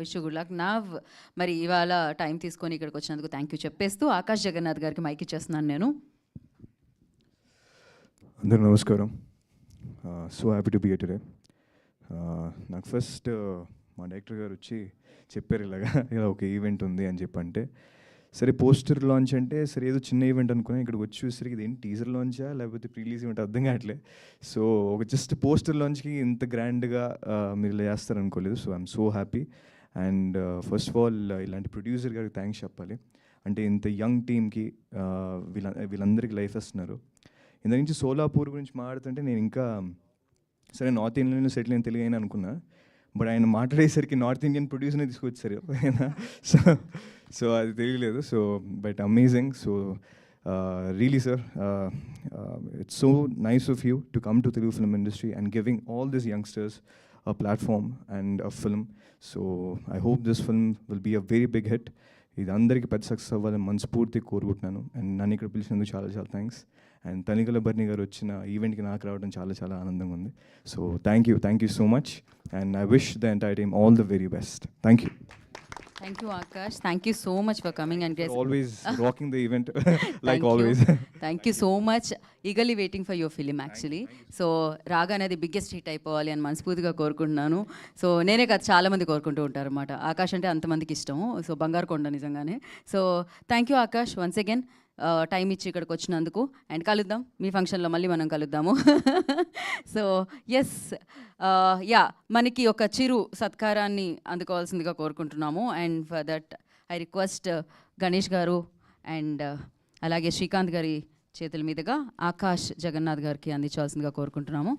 Wish good luck. మరి ఇవాళ time తీసుకొని ఇక్కడికి వచ్చినందుకు థ్యాంక్ యూ చెప్పేస్తూ ఆకాష్ జగన్నాథ్ గారికి మైక్ ఇచ్చేస్తున్నాను నేను. అందరూ నమస్కారం. So happy to be here today. నాకు ఫస్ట్ మా డైరెక్టర్ గారు వచ్చి చెప్పారు ఇలా ఒక ఈవెంట్ ఉంది అని చెప్పంటే, సరే పోస్టర్ లాంచ్ అంటే సరే ఏదో చిన్న ఈవెంట్ అనుకుని ఇక్కడికి వచ్చి చూసరికి ఇదేంటి టీజర్ లాంచా లేకపోతే ప్రీలీజ్ ఈవెంట్ అర్థం కావట్లే. సో ఒక జస్ట్ పోస్టర్ లాంచ్కి ఇంత గ్రాండ్గా మీరు ఇలా చేస్తారు అనుకోలేదు. So I'm so happy. And first of all ఇలాంటి ప్రొడ్యూసర్ గారికి థ్యాంక్స్ చెప్పాలి. అంటే ఇంత యంగ్ టీమ్కి వీళ్ళందరికీ లైఫ్ ఇస్తున్నారు. ఇంత నుంచి సోలాపూర్ గురించి మాట్లాడుతుంటే నేను ఇంకా సరే నార్త్ ఇండియన్లో సెటిల్ అయిన తెలుగు అయినా అనుకున్నా, బట్ ఆయన మాట్లాడేసరికి నార్త్ ఇండియన్ ప్రొడ్యూసర్నే తీసుకొచ్చారు ఆయన. సో అది తెలియలేదు. So but amazing. So really sir, it's so nice of you to come to Telugu film industry and giving all this youngsters a platform and a film. So I hope this film will be a very big hit. ఇది అందరికీ పెద్ద success అవ్వాలని మనస్ఫూర్తిగా కోరుకుంటున్నాను. And నన్ను ఇక్కడ పిలిచినందుకు చాలా చాలా థ్యాంక్స్. అండ్ తనికల బర్ని గారు వచ్చిన ఈవెంట్కి నాకు రావడం చాలా చాలా ఆనందంగా ఉంది. So thank you so much. And I wish the entire team all the very best. Thank you Akash. Thank you so much for coming and always rocking the event like always. Thank you so much. Eagerly waiting for your film actually. So రాగా అనేది biggest hit అయిపోవాలి అని మనస్ఫూర్తిగా కోరుకుంటున్నాను. So నేనే కాదు, చాలామంది కోరుకుంటూ ఉంటారు అనమాట. ఆకాష్ అంటే అంతమందికి ఇష్టము. సో బంగారు కొండ నిజంగానే. So thank you Akash once again time ఇచ్చి ఇక్కడికి వచ్చినందుకు. అండ్ కలుద్దాం మీ ఫంక్షన్లో, మళ్ళీ మనం కలుద్దాము. సో ఎస్ యా, మనకి ఒక చిరు సత్కారాన్ని అందుకోవాల్సిందిగా కోరుకుంటున్నాము. And for that I request Ganesh గారు అండ్ అలాగే శ్రీకాంత్ గారి చేతుల మీదుగా ఆకాష్ జగన్నాథ్ గారికి అందించాల్సిందిగా కోరుకుంటున్నాము.